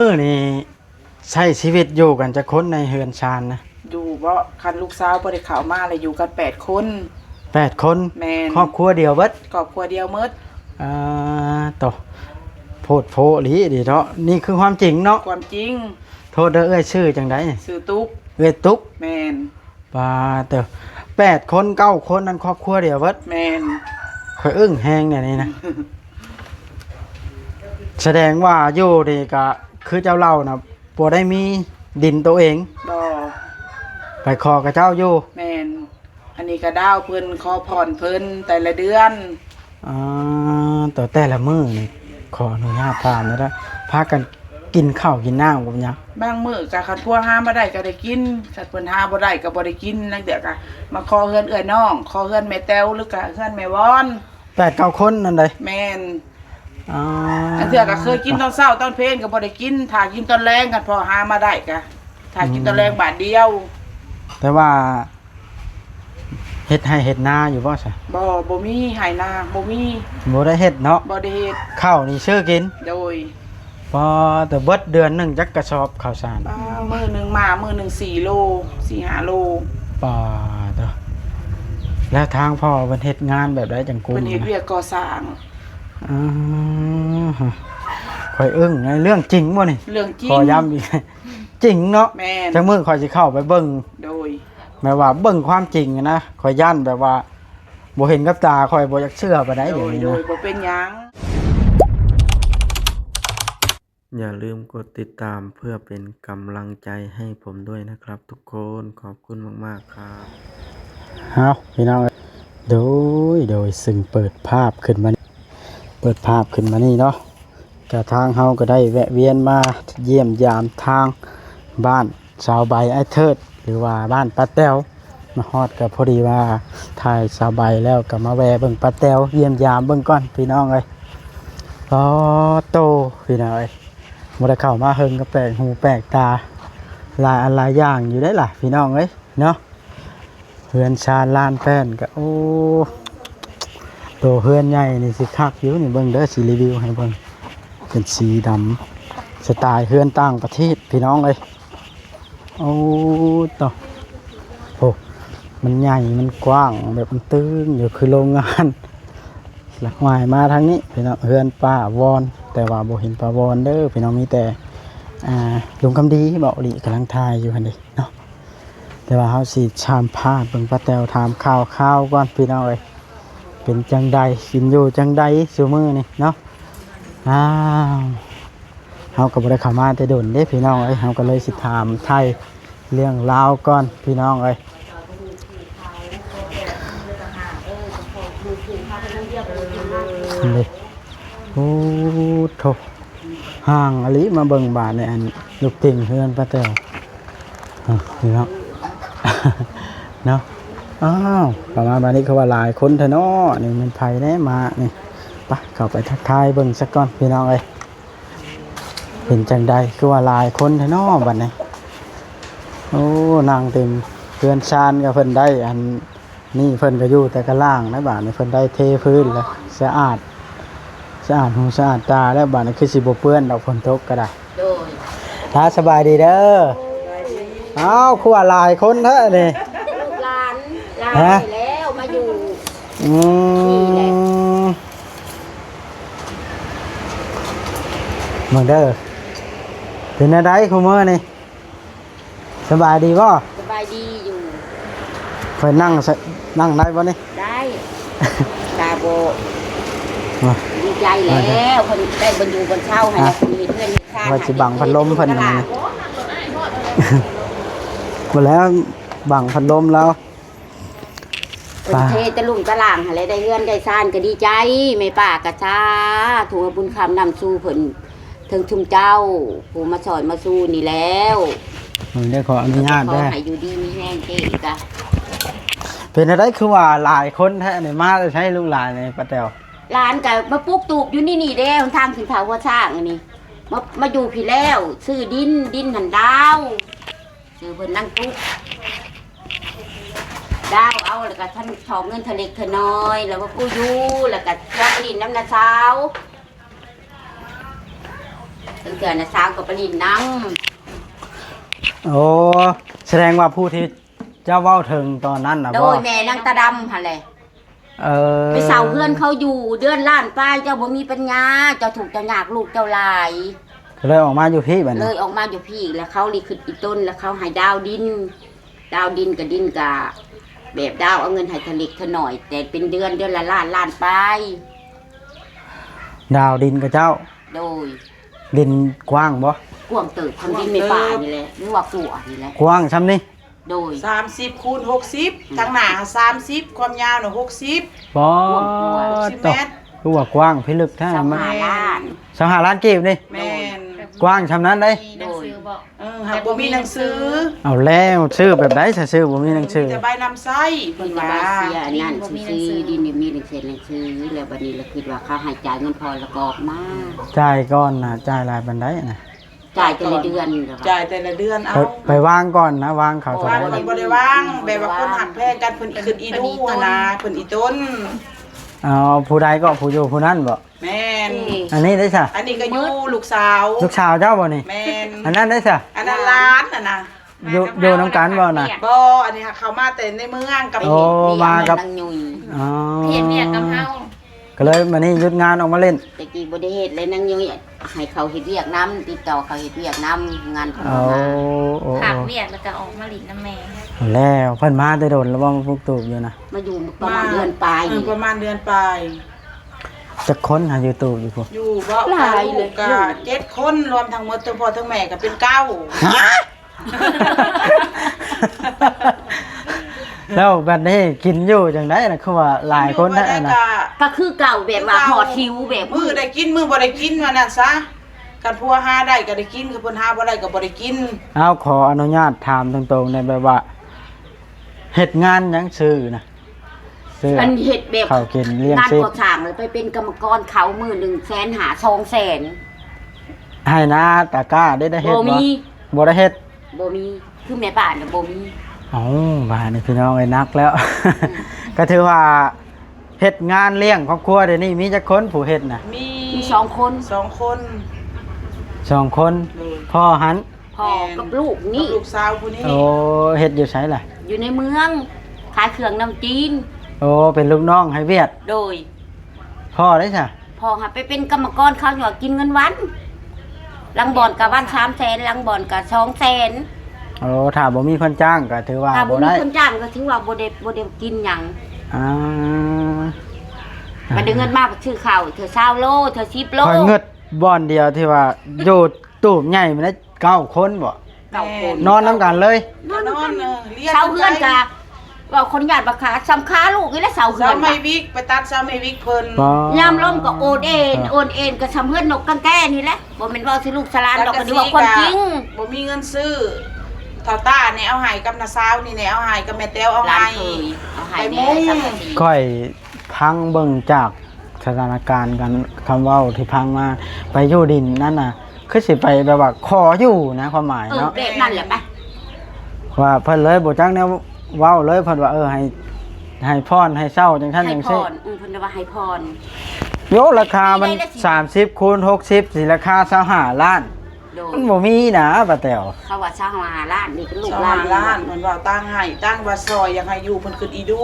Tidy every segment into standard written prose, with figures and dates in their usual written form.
นี่ใช้ชีวิตอยู่กันจะคนในเฮือนชานนะอยู่บ่คันลูกสาวบ่ได้เข้ามาเลยอยู่กัน8 คน8 คนแม่นครอบครัวเดียวเบิดครอบครัวเดียวหมดอ่าต่อโพดโพหลีดิเนาะนี่คือความจริงเนาะความจริงโทษเด้อเอ้ยชื่อจังได๋ชื่อตุ๊กเอ้ยตุ๊กแม่นปาเด้อ8 คน9 คนนั่นครอบครัวเดียวเบิดแม่นข่อยอึ้งแฮงเนี่ยนี่นะ แสดงว่าอยู่นี่ก็คือเจ้าเล่านะบ่ได้มีดินตัวเองบ่ไปขอกับเจ้าอยู่แม่นอันนี้ก็ดาวเพิ่นขอผ่อนเพิ่นแต่ละเดือนต่อแต่ละมื้อนี่ขออนุญาตถามนะพากันกินข้าวกินน้ำกับหยังบางมื้อก็คันพัวหาบ่ได้ก็ได้กินคันเพิ่นหาบ่ได้ก็บ่ได้กินนักเดือก็มาขอเฮือนเอื้อยน้องขอเฮือนแม่แต้วหรือก็เฮือนแม่วอน8-9 คนนั่นเด้แม่นอันเถื่อก็เคยกินตอนเช้าตอนเพลนก็บ่ได้กินถ้ากินตอนแรงกันพอหามาได้ก็ถ้ากินตอนแรงบาทเดียวแต่ว่าเฮ็ดให้เฮ็ดนาอยู่บ่ซะบ่มีไหนาบ่มีบ่ได้เฮ็ดเนาะบ่ได้เฮ็ดข้าวนี่ซื้อกินโดยบ่แต่เบิดเดือนนึงจักกระสอบข้าวสารมื้อนึงมามื้อนึง4 โล 4-5 โลป่าเด้อแล้วทางพ่อเพิ่นเฮ็ดงานแบบใดจังกูเพิ่นเฮ็ดเวียกก่อสร้างข่อยอึ้งในเรื่องจริงบ่นี่เรื่องจริงขอย้ำอีกจริงเนาะแม่นจังมื้อข่อยสิเข้าไปเบิ่งโดยแม้ว่าเบิ่งความจริงนะข่อยย่านแบบว่าบ่เห็นกับตาข่อยบ่อยากเชื่อปานใดเดี๋ยวนี้นะโดยบ่เป็นหยังอย่าลืมกดติดตามเพื่อเป็นกำลังใจให้ผมด้วยนะครับทุกคนขอบคุณมากๆครับพี่น้องโดยซึ่งเปิดภาพขึ้นมานี่เนาะกระทางเฮาก็ได้แวะเวียนมาเยี่ยมยามทางบ้านชาวใบไอ้เทิดหรือว่าบ้านป้าแต้วมาฮอดก็พอดีว่าถ่ายชาวใบแล้วก็มาแวะเบิ่งป้าแต้วเยี่ยมยามเบิ่งก่อนพี่น้องเอ้ยโตพี่น้องเอ้ยบ่ได้เข้ามาเฮิงก็แปลกหูแปลกตาหลายอย่างอยู่ได้ล่ะพี่น้องเอ้ยเนาะเฮือนชานลานแป้นก็โอ้โตเฮือนใหญ่นี่สิคักอยู่นี่เบิ่งเด้อสิรีวิวให้เบิ่งเป็นสีดำสไตล์เฮือนต่างประเทศพี่น้องเอ้ยโอ้ต่อโอ้มันใหญ่มันกว้างแบบมันตื้นอยู่คือโรงงานหลักหมายมาทางนี้พี่น้องเฮือนป้าวอนแต่ว่าบ่เห็นป้าวอนเด้อพี่น้องมีแต่ลุงคำดีเบาหลีกำลังทายอยู่หั่นดิเนาะแต่ว่าเฮาสิชามพาดเบิ่งป้าแตวถามข่าวก่อนพี่น้องเอ้ยเป็นจังใดกินอยู่จังใดซุมื้อนี่เนาะเฮาก็บ่ได้เข้ามาแต่โดนเด้พี่น้องเอ้ยเฮาก็เลยสิถามไทยเรื่องราวก่อนพี่น้องเอ้ยนี่โอ้โถห่างอลิมาเบิ่งบาดในอันลูกติ่งเฮือนป้าแต๋วนี่เนาะเนาะประมาณนี้เขาว่าหลายคนแท้เนาะนี่มันไผแน่มานี่ไปเข้าไปทักทายเบิ่งสักก่อนพี่น้องเอ้ยเป็นจังใดคือว่าหลายคนแท้เนาะบัดนี้โอ้นางเต็มเพื่อนชานกับเพิ่นได้อันนี่เพิ่นก็อยู่แต่กะล่างนะบาดนี้เพิ่นได้เทพื้นแล้วสะอาดหูสะอาดตาแล้วบาดนี้คือสิบ่เปื้อนดอกฝนตกก็ได้โดยถ้าสบายดีเด้อคือว่าหลายคนแท้นี่ลูกหลานแล้วมาอยู่เบิ่งเด้อเป็นอะไรคุมื้อนี่สบายดีบ่สบายดีอยู่ไปนั่งได้บ่นี่ได้ตาโบดีใจแล้วคนได้บรรยูบนเช่าให้มีเพื่อนข้างว่าสิบังพัดลมเพิ่นนั่นนี่บ่แล้วบังพัดลมแล้วเทตะลุ่มตะล่างอะไรได้เฮือนได้ซ่านก็ดีใจไม่ป้ากะช้าถูกบุญคำนำสู้เพิ่นถึงชุมเจ้าผู้มาสอนมาสู้นี่แล้วได้ขออนุญาตได้ให้อยู่ดีมีแห้งเจ๊กะเป็นอะไรคือว่าหลายคนแท้นี่มาใช้ลูกหลานในป้าแต๋วหลานก็มาปลูกตูบอยู่นี่เด้ทางขึ้นเขาหัวช้างอันนี้มาอยู่พี่แล้วซื้อดินหันดาวซื้อเพิ่นนั่งปลูกดาวเอาแล้วก็ท่านทองเงินทะเลขน้อยแล้วก็กู้ยูแล้วก็รับดินน้ำนาเช้า ตั้งแต่น่ะสาวกับปรินน้ โอ้แสดงว่าผู้ที่เจ้าเว้าถึงตอนนั้นน่ะ ำโด บ่ ยแม่นางตาดำหั่นแหละ เออ ไปเสาเพื่อนเขาอยู่เดือนล้านป้ายเจ้าบ่มีปัญญาเจ้าถูกเจ้าอยากลูกเจ้าหลาย ก็เลยออกมาอยู่พี่บัด เล นี้ ยออกมาอยู่พี่แล้วเขาลีขึ้นอีต้นแล้วเขาให้ดาวดินกับดินกะแบบดาวเอาเงินให้ทะเล็กทะหน่อย แต่เป็นเดือนละล้านป้าย ดาวดินกับเจ้า โดย ดินกว้างบ่ กวางเติบทำดินไม่ป่านี่แหละหรือว่ากัวนี่แหละ กว้างซ้ำนี่ โดย 30คูณ60ทางหน้า30ความยาวน่ะ60 บ่ 60 ต เม ก ตร รู้ว่ากว้างพิลึกแท้ สอง มัน หาล้าน 25ล้านกีบนี่ แม่น กว้างซ้ำนั้นได้ มีหนังสือบอก หากบ่มีหนังสือ เอาแล้วซื้อแบบใดซะซื้อบ่มีหนังสือ มีแต่ใบนำไส้ เพิ่ เพิ่ น น ก็ ว่า ว่าเสียอันนั้นซื้อดินนี่มีหนังสือแล้วบัดนี้เราคิดว่าเขาให้จ่ายเงินพอแล้วก็ออกมา จ่ายก่อนนะจ่ายรายบันไดนะ จ่ายแต่ละเดือนเหรอ จ่ายแต่ละเดือนเอา ไปวางก่อนนะวางเขาเท่า ว่า ไห เพิ่ ร่ นบ่ได้วางแบบว่าคนหักแพงกันเพิ่นขึ้นอีดูหั่นนะเพิ่นอีต้น เอาผู้ใดก็ผู้อยู่ผู้นั้นบ่ แม่น อันนี้ได้ซะ อันนี้ก็อยู่ลูกสาว ลูกสาวเจ้าบ่นี่ แม่น อันนั้นได้ซะ อันนั้นร้านน่ะนะ อยู่น้ำกันบ่น่ะ บ่อันนี้เขามาแต่ในเมืองกับ โอ้มากับ นางยุย อ๋อ เห็นเนี่ยกับเฮา ก็เลยมานี่หยุดงานออกมาเล่น แต่กี้บ่ได้เฮ็ดเลยนางยุยให้เขาเฮ็ดเวียกน้ำติดต่อเขาเฮ็ดเวียกน้ำงานของ เอา มา โอ้ ผักเวียกแล้วก็ออกมาหลินน้ำแม่ แล้วเพิ่นมาแต่โดนแล้วบ่มาปลูกตูบอยู่นะ มาอยู่ประมาณเดือนปลายนี่ ประมาณเดือนปลาย จักคนหาอยู่ตูบอยู่พุ่น อยู่บ่ หลายเลย ก็7คนรวมทั้งหมดทั้งพ่อทั้งแม่ก็เป็น9 แล้วบัดนี้กินอยู่จังได๋น่ะคือว่าหลายคนแท้น่ะ ก็คือเก่าแบบว่าหอดหิวแบบ มือได้กินมือบ่ได้กินว่านั่นซะกันพัวหาได้ก็ได้กินกับเพิ่นหาบ่ได้ก็บ่ได้กิน เอาขออนุญาตถามตรงๆในแบบว่าเฮ็ดงานหยังซื้อนะซื้อ อันเฮ็ดแบบ ข้าวกินเลี้ยง งาน ชีพ ก่อสร้างเลยไปเป็นกรรมกรเขามือ100,000หา200,000 ให้นะตะกร้าได้เฮ็ด บ่มี บ่ได้เฮ็ด บ่มีคือแม่บ้านน่ะบ่มี เอ้าบ้านนี่พี่น้องไอ้นักแล้ว ก็ถือว่าเฮ็ดงานเลี้ยงครอบครัวเดี๋ยวนี้มีจักคนผู้เฮ็ดน่ะ มี มี2คน 2 คน 2 คน เลย พ่อหัน พ่อกับลูกนี่ ลูกสาวผู้นี้ โอ้เฮ็ดอยู่ไสล่ะ อยู่ในเมืองขายเครื่องน้ำจีน โอ้เป็นลูกน้องให้เวียด โดย พ่อได้จ้ะ พ่อหาไปเป็นกรรมกรเขาหยอดกินเงินวันลังบ่อนกับวัน300,000ลังบ่อนกับ200,000 โอ้ถ้าบ่มีคนจ้างก็ถือว่า ถ้าบ่ บ่ มี ได้ คนจ้างก็ถือว่าบ่ได้กินหยัง อ่า ก็ได้เงินมาก็ซื้อข้าวเธอ20โลเธอ10โล คอยเงิดบ่อนเดียวที่ว่าอยู่ตูบใหญ่มันได้9คนบ่ เก้าคน นอนนํกันเลย นอนเรียน เสาเฮือนกะว่าคนญาติบักขาสำค้าลูกนี่แหละเสาเฮื เสา อน ไม่ กะ วิกไปตัดเสาไม่วิกเพิ่น บ่ ยามลมก็โอนเอ็นก็สำเฮือนนกกังแก้นี่แหละบ่แม่นว่าสิลูกสลานดอกก็ดีว่าความจริง บ่มีเงินซื้อเท่าต้าเนี่ยเอาให้กับน้าสาวนี่เนี่ยเอาให้กับแม่แต้วเอา หลาน ให้ เคยเอาให้ ไป แม่ มุ่ง สักที ค่อยพังเบิ่งจากสถานการณ์กันคำเว้าที่พังมาไปอยู่ดินนั่นน่ะคือสิไปแบบว่าขออยู่นะความหมายเนาะ เด็กนั่นแหละไป ว่าเพิ่นเลยบ่จักแนวเว้าเลยเพิ่นว่าให้พรให้เศร้าจังซั่น ให้ จัง พ ซี่ รเพิ่นว่าให้พร โยราคามัน30คูณ60สิราคา25ล้าน โดย มันบ่มีนะป้าแต๋ว เขาว่าชาวหาล้านนี่เป็นลูก สอง ล้าน ล้านมันว่าตั้งให้ตั้งว่าซอยอยากให้อยู่เพิ่นขึ้นอีดู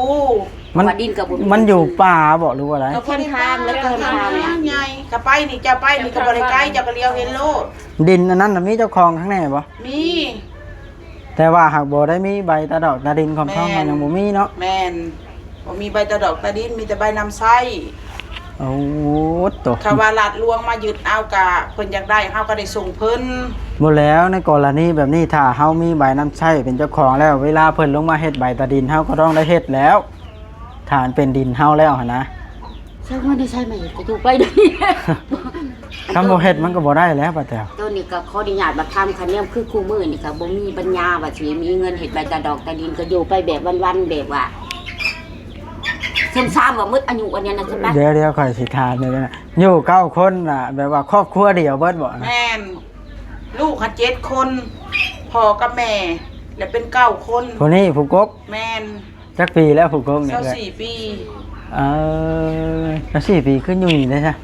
ว่าดินกับบุญ มันอยู่ป่าบ่หรือว่าอะไร เพิ่นทางแล้วเพิ่นทางเนี่ย ใหญ่ก็ไปนี่จะไปนี่ก็บ่ได้ไกลจะก็เลี้ยวเห็นโลด ดินอันนั้นน่ะมีเจ้าของข้างในบ่ มี แต่ว่าหากบ่ได้มีใบตาดอกตาดินของท้องมันยังบ่มีเนาะ แม่นบ่มีใบตะดอกตะดินมีแต่ใบนำไส้ โอ้ตัว ถ้าว่าลาดลวงมายึดเอากะเพิ่นอยากได้เฮาก็ได้ส่งเพิ่น บ่แล้วในกรณีแบบนี้ถ้าเฮามีใบน้ำใช้เป็นเจ้าของแล้ว เวลาเพิ่นลงมาเฮ็ดใบตาดินเฮาก็ต้องได้เฮ็ดแล้วถ้ามันเป็นดินเฮาแล้วหั่นนะ ใช่เงินได้ใช่ไหมก็อยู่ไปได้ คำบ่เฮ็ดมันก็บ่ได้แล้วป้าแต๋ว ตัวนี้ก็ขออนุญาตมาทำคันนี้คือคู่มือนี่ก็บ่มีปัญญาว่าสิมีเงินเฮ็ดใบตาดอกตาดินก็อยู่ไปแบบวันๆแบบว่าซ้ำๆว่ามืดอายุอันเนี้ยนะใช่ไหม เดี๋ยวค่อยสิถามเลยนะอยู่9คนน่ะแบบว่าครอบครัวเดียวเบิดบ่นะ แม่นลูกหัด7คนพ่อกับแม่ แล้วเป็น9คน ผู้นี้ผู้กก แม่น จักปีแล้วผู้กกเนี่ยเลย 24ปี แล้ว4 ปีขึ้นอยู่นี่ได้ จ้ะ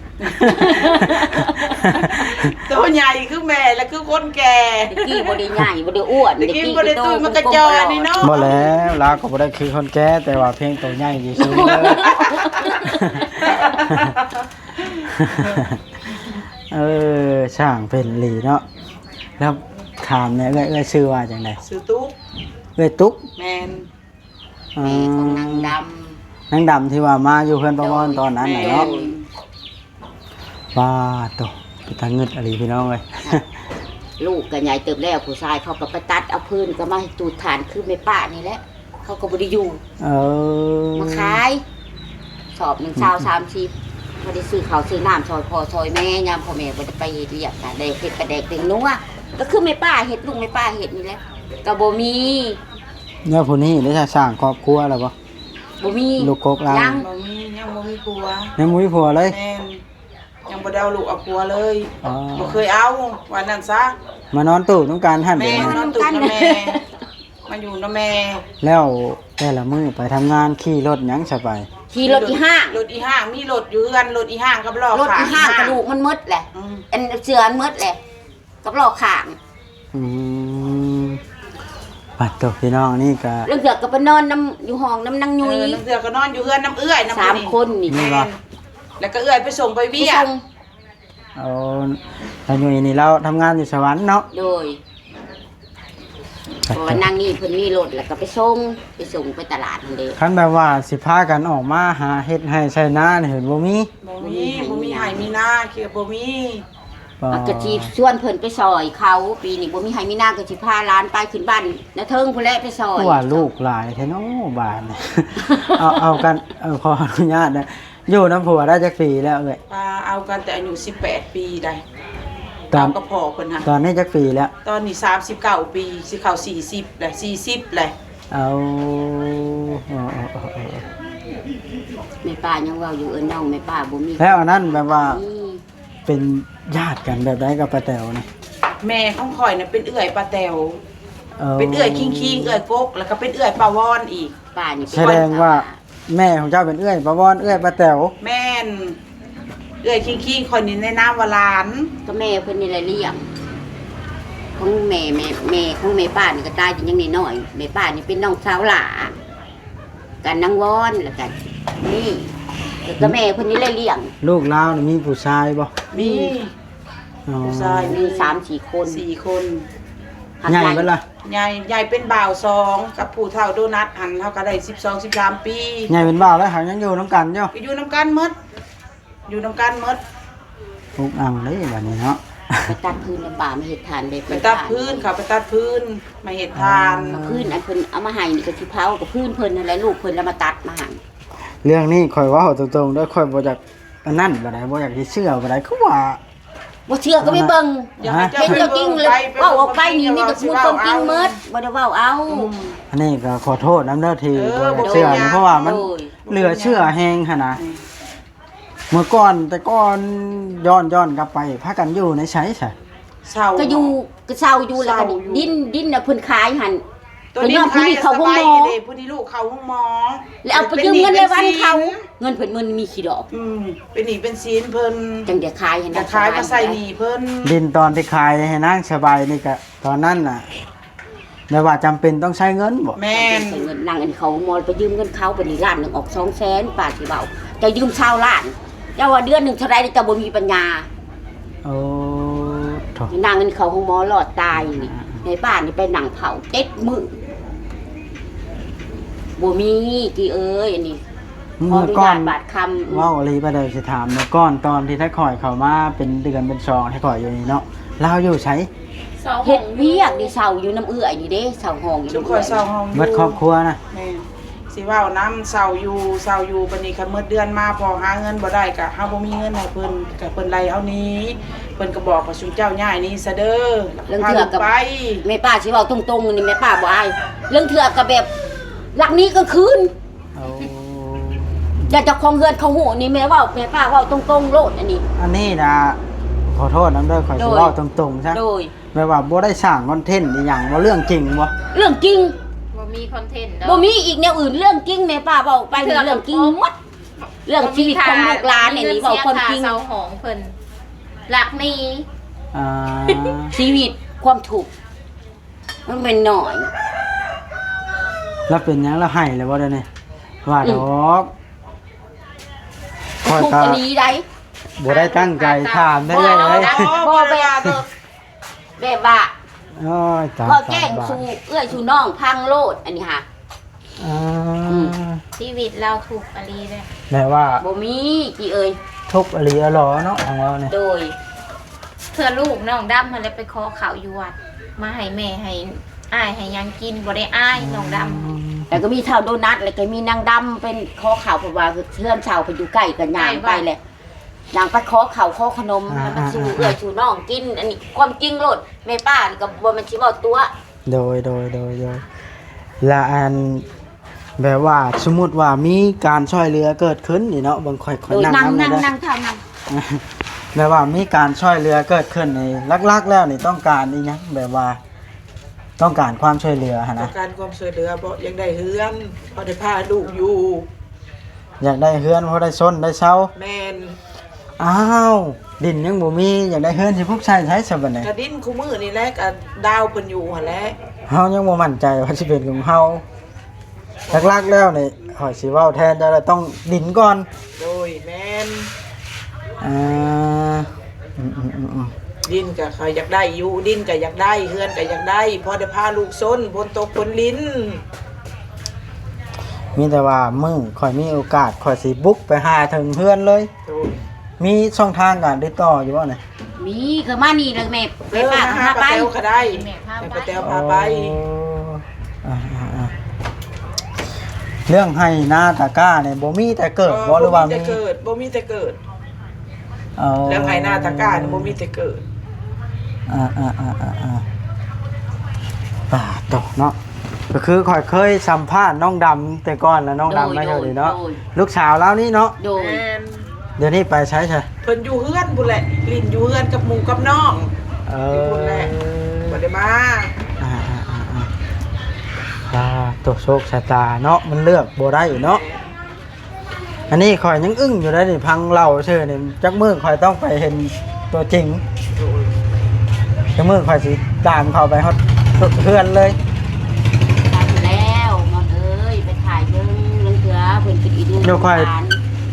แ ตัวใหญ่คือแม่และคือคนแก่ ตะกี้บ่ได้ใหญ่บ่ได้อ้วน ตะกี้บ่ได้ตุ้ยมันกระจอนี่เนาะ บ่แล้วลาวก็บ่ได้คือคนแก่แต่ว่าเพียงตัวใหญ่ซื่อๆเออช่างเป็นหลีเนาะแล้วถามเนี่ยเอ้ยชื่อว่าจังได๋ ซื้อตุ๊ก เอ้ยตุ๊ก แม่น แม่ของนางด นางดำที่ว่ามาอยู่เพื่อนประมอนตอนนั้นน่ะเนาะว้าโตไปทางเงิดอะไรพี่น้องเอ้ย ำลูกก็ใหญ่เติบแล้วผู้ชายเขาก็ไปตัดเอาพื้นก็มาตูดฐานคือแม่ป้านี่แหละเขาก็บ่ได้อยู่ เออ มาขายสอบ1ชาว30บ่ได้ซื้อข้าวซื้อน้ำซอยพ่อซอยแม่ยามพ่อแม่บ่ได้ไปเฮ็ดเวียกน่ะได้เฮ็ดปลาแดกเป็นนัวก็คือแม่ป้าเฮ็ดลูกแม่ป้าเฮ็ดนี่แหละก็บ่มี เนี่ยผู้นี้ได้สร้างครอบครัวแล้วบ่ บ่มี ลูกกกลาง ยัง บ่มียังบ่มีผัว ยังมุ้ยผัวเลย แม่นยังบ่ได้เอาลูกเอาผัวเลย อ๋อ บ่เคยเอาวันนั้นซะ มานอนตู้ต้องการหั่น แม่ เดี๋ยวนี้ นอนตุกนะแม่มาอยู่นะแม่ แล้วแต่ละมื้อไปทำงานขี่รถหยังสบาย ขี่รถอีห้าง รถอีห้างมีรถอยู่เฮือนรถอีห้างกับล้อ รถ ขาง อีห้างกระดูกมันหมดแหละ อืม อันเสือมันหมดแหละกับล้อข้าง อืมปัดตกพี่น้องนี่ก็ เรื่องเสือก็ไปนอนน้ำอยู่ห้องน้ำนางยุย น้ำเสือก็นอนอยู่เฮือนน้ำเอื้อยน้ำ 3 คนนี่ แม่นแล้วก็เอื้อยไปส่งไป ผู้ เวีย ส่ง เอาเราอยู่นี่เราทำงานอยู่สวรรค์เนาะ โดยเพราะว่านางนี่เพิ่นมีรถแล้วก็ไปส่งไปตลาดนั่นเด้ คันแบบว่าสิพากันออกมาหาเฮ็ดให้ใช้นานี่เห็นบ่มี บ่มีไห้มีหน้าเกี่ยวบ่มี บ่ มันก็สิชวนเพิ่นไปซอยเขาปีนี้บ่มีให้มีหน้าก็สิพาหลานไปขึ้นบ้านนาเทิงพุ่นแหละไปซอย ว่าลูกหลายแท้เนาะบ้านนี่ เอากันขออนุญาตนะอยู่น้ำผัวได้จักปีแล้วเอ้ย ปาเอากันแต่อายุ18 ปีได้ ตอน เอาก็พอเพิ่นฮะ ตอนนี้จักปีแล้ว ตอนนี้39 ปีสิเข้า40แล้ว40แล้ว เอา แม่ป้ายังเว้าอยู่น้องแม่ป้าบ่มี แล้วอันนั้นแบบว่า นี่ เป็นญาติกันแบบใดกับป้าแต๋วนี่ แม่ของข่อยน่ะเป็นเอื้อยป้าแตว เอา เป็นเอื้อยคิงเอื้อยกกแล้วก็เป็นเอื้อยป้าวอนอีก ป้านี่ แสดงว่าแม่ของเจ้าเป็นเอื้อยป้าวอนเอื้อยป้าแต๋ว แม่นเอื้อยคิงคนนี้ในนามว่าหลาน ก็แม่เพิ่นนี่แหละเลี้ยงของแม่ของแม่ป้านี่ก็ตายจนยังน้อยๆแม่ป้านี่เป็นน้องสาวหลากันนางวอนแล้วกันนี่แล้วก็แม่เพิ่นนี่แหละเลี้ยง ลูกลาวนี่มีผู้ชายบ่ มี อ๋อ ผู้ชาย มี3-4 คน 4 คน ใหญ่เบิดล่ะ ใหญ่เป็นบ่าว2กับผู้เฒ่าโดนัทหันเฮาก็ได้12 13 ปี ใหญ่เป็นบ่าวแล้วหายังอยู่น้ำกันอยู่ ก็อยู่นํกันหมดอยู่นํกันหมด ลูกอังเลยบัดนี้เนาะ ไปตัดพื้นในป่ามาเฮ็ดทานได้ ไปตัดพื้นค่ะไปตัดพื้นมาเฮ็ดทาน พื้นอันเพิ่นเอามาให้นี่ก็สิเผากับพื้นเพิ่นนั่นแหละลูกเพิ่นแล้วมาตัดมาให้ เรื่องนี้ข่อยเว้าตรงๆเด้อข่อยบ่อยากอันนั้นบ่ได้บ่อยากสิเชื่อบ่ได้คือว่า บ่เชื่อก็ไปเบิ่ง อยากให้ เห็นเจ้าจริงเลยเว้าออกไปนี่มีแต่พูดความจริงหมดบ่ได้เว้าเอา อันนี้ก็ขอโทษน้ำเด้อที่ เออ บ่อยากเชื่อนะเพราะว่ามัน โอ้ย เหลือเชื่อแฮงหั่นนะเมื่อก่อนแต่ก่อนย้อนกลับไปพากันอยู่ในไสซะ เศร้า ก็อยู่ก็เศร้าอยู่แล้วก็ เศร้าอยู่ ดินน่ะเพิ่นขายหั่น ตัวนี้ เพิ่นเอาผู้นี้เข้าห้องหมอ เด้ผู้นี้ลูกเข้าห้องหมอ แล้วเอาไปยืมเงินในวันเขาเงินเพิ่นมันมีขี้ดอก เป็นหนี้เป็นศีลเพิ่น จังได้ขายให้ จะขายมาใส่หนี้เพิ่น ดินตอนที่ขายให้นางสบายนี่ก็ตอนนั้นน่ะแม่ว่าจำเป็นต้องใช้เงินบ่ แม่น ใส่เงินนางอันเขามอลไปยืมเงินเขาไปนี่ล้านหนึงออก200,000ป้าสิเว้าจะยืมชาวล้านเจ้าว่าเดือนหนึงเท่าไรจะบ่มีปัญญา โอ้โถ นางเงินเขาของหมอหลอดตายนี่ในบ้านนี่ไปหนังเผา7 มื้อบ่มีกี่เอ้ยอันนี้ขอ เมื่ อ อ นุ ก่อ ญาน ตบาดคำ เว้าอะไรไปเลยสิถามเมื่อก่อนตอนที่ถ้าข่อยเข้ามาเป็นเดือนเป็น2ถ้าข่อยอยู่นี่เนาะลาวอยู่ไส เฮ็ดเวียกดิเซาอยู่น้ำเอื้อยนี่เด้เซาห้องอยู่ ชุก น้ำ คอ เอื้ ย อย เศร้าห้อง เบิดครอบครัวนะ แม่นสิเว้าน้ำเศร้าอยู่บัดนี้คันเมื่อเดือนมาพอหาเงินบ่ได้ก็เฮาบ่มีเงินให้เพิ่นก็เพิ่นไล่เอานี้เพิ่นก็บอกว่าชุมเจ้าย้ายนี้ซะเด้อ เรื่องเถื่อกับ ไป แม่ป้าสิเว้าตรงๆนี่แม่ป้าบ่อายเรื่องเถื่อกับแบบหลักนี้ก็คืน เอา อยากจะคองเฮือนเขาหูนี่แม่เว้าแม่ป้าเว้าตรงๆโลดอันนี้ อันนี้นะขอโทษน้ำเด้อข่อยสิเว้าตรงๆซะ โดย แม่ว่าบ่ได้สร้างคอนเทนต์อีหยังว่าเรื่องจริงบ่ เรื่องจริง บ่มีคอนเทนต์เด้อ บ่มีอีกแนวอื่นเรื่องจริงแม่ป้าเว้าไปนี่เรื่องจริงหมดเรื่องชีวิตของลูกหลานนี่นี่เว้าความจริง เซาของเพิ่นหลักหนี้ อ่า ชีวิตความทุกข์มันเป็นหน่อย แล้วเป็นหยังแล้วให้เลยบ่ได้นี่ว่าดอกค่อย ทุกข์ ก็ อันนี้ได้ บ่ได้ตั้งใจถามได้เลย บ่แบบว่า โอ้ยตาย ก็แกล้งสู่เอื้อยสู่น้องพังโลดอันนี้ค่ะ อ่า ชีวิตเราถูกอลีเลย แม่ว่า บ่มีกี่เอ่ย ทุกข์อหลีอหลอเนาะของเราเนี่ย โดย เพื่อลูกน้องดำมาเลยไปขอข่าวอยู่วัดมาให้แม่ให้อ้ายให้ยังกินบ่ได้อ้ายน้องดำ แล้วก็มีเท่าโดนัทแล้วก็มีนางดำเป็นขอข่าวเพราะว่าเพื่อนชาวไปอยู่ใกล้กันย่างไปแหละย่างไปขอข่าวขอขนมแล้วมันสู่เอื้อยสู่น้องกิน อันนี้ความจริงโลดแม่ป้านี่ก็บ่แม่นสิเว้าตัว โดยละอันแบบว่าสมมุติว่ามีการช่วยเหลือเกิดขึ้นนี่เนาะบางค่อย โดย นั่ง นั่ง ได้ นั่งเท่านั่ง แบบว่ามีการช่วยเหลือเกิดขึ้นในลักๆแล้วนี่ต้องการอีหยังแบบว่า ต้องการความช่วยเหลือหั่น ต้อ นะ งการความช่วยเหลือบ่ยังได้เฮือนพอได้พาลูกอยู่ อยากได้เฮือนพอได้ซนได้เช่า แม่น อ้าวดินยังบ่มีอยากได้เฮือนสิพวกใช้ซะบัดนี้ กระดิ้นคู่มือนี่แหละก็ดาวเพิ่นอยู่หั่นแหละ เฮายังบ่มั่นใจว่าสิเป็นของเฮาลักๆแล้วนี่ข่อยสิเว้าแทนจะต้องดินก่อน โดยแม่น อ่าอืม ดินก็เขาอยากได้อยู่ดินก็อยากได้เฮือนก็อยากได้พอได้พาลูกซนพ้นตกพ้นลิ้น มีแต่ว่ามึงข่อยมีโอกาสข่อยสิบุกไปหาถึงเพื่อนเลย โดย มีช่องทางการติดต่ออยู่บ่เนี่ย มีก็มานี่เลยแม่ เอ แม่ อ ป้า มา ก็ หา พา ป้า ไป แตวก็ได้ แม่พา ให้ ไป ป้าแตวพาไป เรื่องให้หน้าตะกร้าเนี่ยบ่มีแต่เกิดบ่หรือว่า บ่มี มี แต่เกิดบ่มีแต่เกิด เอา แล้วไห้หน้าตะกร้านี่บ่มีแต่เกิด ป่าตกเนาะก็คือข่อยเคยสัมภาษณ์น้องดำแต่ก่อนแล้วน้องดำไม่เท่านี้เนาะลูกสาวแล้วนี่เนาะ โดย แม่น เดี๋ยวนี้ไปใช้ใช่ เพิ่นอยู่เฮือนพุ่นแหละลิ้นอยู่เฮือนกับหมู่กับน้อง เอ พุ่นแหละบ่ได้มา ตัวโชคชะตาเนาะมันเลือกบ่ได้เนาะอันนี้ข่อยยังอึ้งอยู่ได้นี่พังเล่าเชื่อนี่จักมือข่อยต้องไปเห็นตัวจริงจักมือข่อยสิตามเขาไปฮอดเพื่อนเลย ทำแล้วมอนเอ้ยไปถ่ายเรื่องเถือเพิ่นเป็นอีดู เดี๋ยวข่อย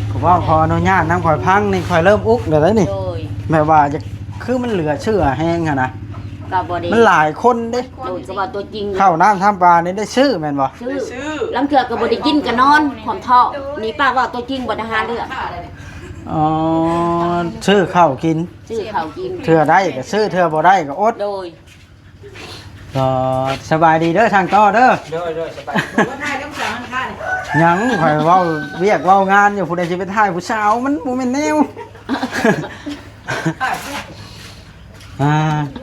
ผมว่าพออนุญาตน้ำข่อยพังนี่ข่อยเริ่มอุกเดี๋ยวนี้นี่ โดย แม่ว่าจะคือมันเหลือเชื่อแห้งอะนะ ก็บ่ได้ มันหลายคนเด้ โดยก็ว่าตัวจริง เข้าน้ำทำปลานี่ได้ชื่อแม่นบ่ ชื่อ ได้ซื้อ ลังเถือก็บ่ได้กินก็นอนความท้อนี่ป้าว่าตัวจริงบ่ได้หาเรื่อง อ๋อชื่อเข้ากิน ชื่อเขากิน เทื่อได้ก็ซื้อเทื่อบ่ได้ก็อด โดย ก็สบายดีเด้อทางต่อเด้อ เด้อๆสบายบ่ได้น้ำสางค่านี่ หยังข่อยเว้าเวียกเว้างานอยู่ผู้ใดสิไปถ่ายผู้สาวมันบ่แม่นแนว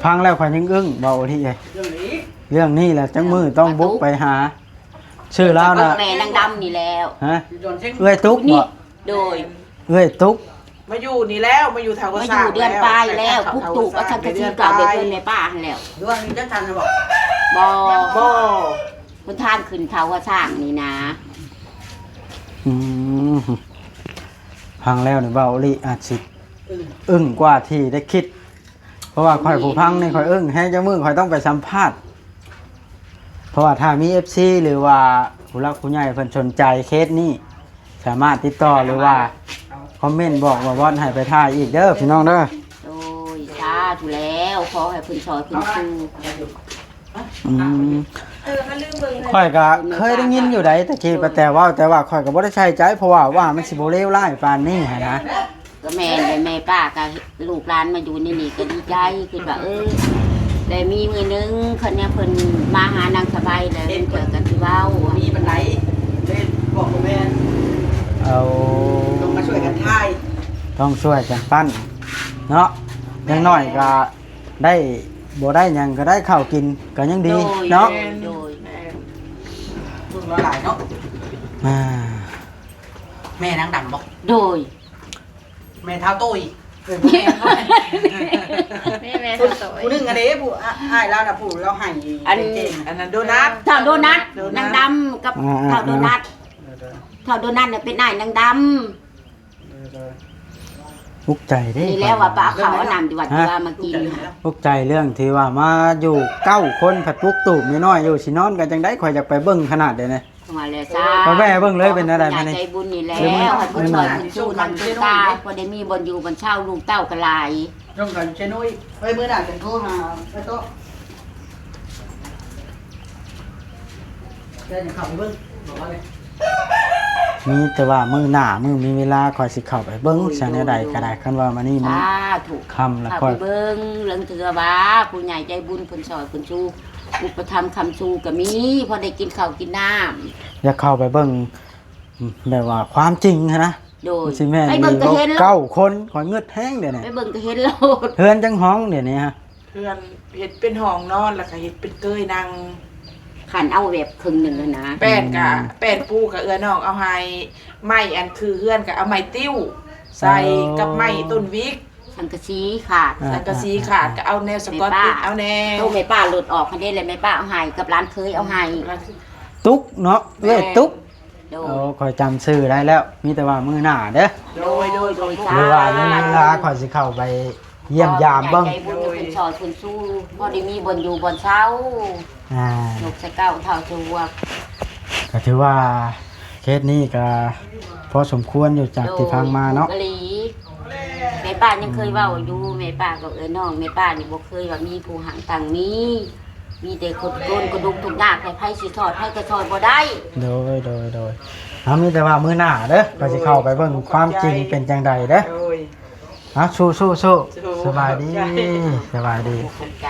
พังแล้วข่อยยังอึ้งเบาที่ไงเรื่องนี้แหละจังมือต้องบุกไปหา ชื่อแล้วนะ แม่นางดำนี่แล้ว ฮะเอ้ยตุ๊ก นี่ บ่ โดย เอ้ยตุ๊ก มาอยู่นี่แล้วมาอยู่แถวก็ มาอ สร้าง ยู่เดือนปลายแล้วพุกตูกเอาชักกะชีกลับไปเพิ่นแม่ป้าหั่นแล้ว ดวงนี้จังทันนะบอก บ่ บ่ เพิ่นทานขึ้นเขาว่าสร้างนี่นะ อืมพังแล้วนี่เบาลิอาจสิอึ้งกว่าที่ได้คิด เพราะว่าข่อยผู้พังนี่ข่อยอึ้งให้จังมือข่อยต้องไปสัมภาษณ์เพราะว่าถ้ามี FC หรือว่าผู้รักผู้ใหญ่เพิ่นสนใจเคสนี้สามารถติดต่อหรือว่าคอมเมนต์บอกว่าว่อนให้ไปถ่ายอีกเด้อพี่น้องเด้อ โดยสาธุแล้วขอให้เพิ่นช่วยเพิ่นสู้ ข่อยก็เคยได้ยินอยู่ใดตะกี้แต่ว่าข่อยก็บ่ได้ใช้ใจเพราะว่ามันสิบ่เลวร้ายปานนี้หั้นนะ ก็แม่นเลยแม่ป้าก็ลูกหลานมาอยู่นี่ก็ดีใจคือว่าได้มีมื้อนึงคนเนี้ยเพิ่นมาหานางสบายแล้วเพิ่นเกิดกันที่เว้ามีบันได เล่นบอกกับแม่ เอา ต้องมาช่วยกันทาย ต้องช่วยกันปั้นเนาะอย่างน้อยก็ได้บ่ได้หยังก็ได้ข้าวกินก็ยังดีเนาะ โดย รุ่นละหลายเนาะ อ่า แม่นางดำบอก โดย แม่เท้าตุ้ย แม่ทำตัว ผู้หนึงอันนี้ผู้อ้ายเราน่ะผู้เราให้ อัน เก่ง อันนั้นโดนัท เท่าโดนัทนางดำกับเท่าโดนัทเท่าโดนัทเนี่ยเป็นนายนางด อุกใจเด้ นี่แล้วว่าป้าเขาเอานำที่วัดที่ว่ามากิน อุกใจเรื่องที่ว่ามาอยู่9คนผัดปุกตูบน้อยๆอยู่สินอนกันจังได๋ข่อยอยากไปเบิ่งขนาดเด้นะ มาเลยจ้า ไปแม่เบิ่งเลยเป็นอะไรมานี่ ใจบุญนี่แล้วให้ผู้ช่วยผู้สู้นำตาพอได้มีบนอยู่บนเช่าลูกเต้ากระลาย ต้องกันเชนุ้ยเฮ้ยมื้อหน้าจะโทรหาไปโต๊ะเดี๋ยวจะเข้าไปเบิ่งบอกว่าเลย มีแต่ว่ามื้อหน้ามื้อมีเวลาข่อยสิเข้าไปเบิ่งซะแนวใดก็ได้คันว่ามานี่มัน จ้าถูก ค่ำแล้ว เข้า ค่อ ไป ย เบิ่งเรื่องเถือว่าผู้ใหญ่ใจบุญเพิ่นซอยเพิ่นสู้อุปถัมภ์คำสู้ก็มีพอได้กินข้าวกินน้ำ อยากเข้าไปเบิ่งแบบว่าความจริงหั้นนะ โดย สิแม่น ไป มี เบิ่งก็เห็นแล้ว 9คนข่อยเงือดแห้งเดี๋ยวนี้ ไปเบิ่งก็เห็นแล้ว เฮือนจังห้องเดี๋ยวนี้ฮะ เพื่อนเฮ็ดเป็นห้องนอนแล้วก็เฮ็ดเป็นเกยนั่ง ขันเอาแบบครึ่งหนึงอะนะ แป้นกะแป้นปูกับเอื้อน้องเอาให้ไม้อันคือเฮือนกับเอาไม้ติ้ว ใส่กับไม้ต้นวิก สังกะสีขาด สังกะสีขาดก็เอาแนวสกอตติดเอาแนว โตแม่ป้าหลุดออกคันนี้เลยแม่ป้าเอาให้กับร้านเคยเอาให้ ตุ๊กเนาะเอ้ยตุ๊ก โด โอ้ ย ข่อยจำชื่อได้แล้ว มีแต่ว่ามื้อหน้าเด้อ โดย หรือว่ามีเวลาข่อยสิเข้าไปเยี่ยมยามเบิ่ง ใจบุญคุณชอคุณสู้พอได้มีบนอยู่บนเช้า อ่า ลูกสะเก้าเท่าชัว ก็ถือว่าเคสนี้ก็พอสมควรอยู่จากที่ฟังมาเนาะ กะหลีแม่ป้ายังเคยเว้าอยู่แม่ป้าก็น้องแม่ป้านี่บ่เคยว่ามีผู้หางต่างมีแต่คนโกนกระดุมทุกหน้าใครไผสิทอดไผก็ทอดบ่ได้ โดยมีแต่ว่ามื้อหน้าเด้อก็สิเข้าไปเบิ่งความจริงเป็นจังใดเด้อ โดย สู้สบายดี ขอบใจ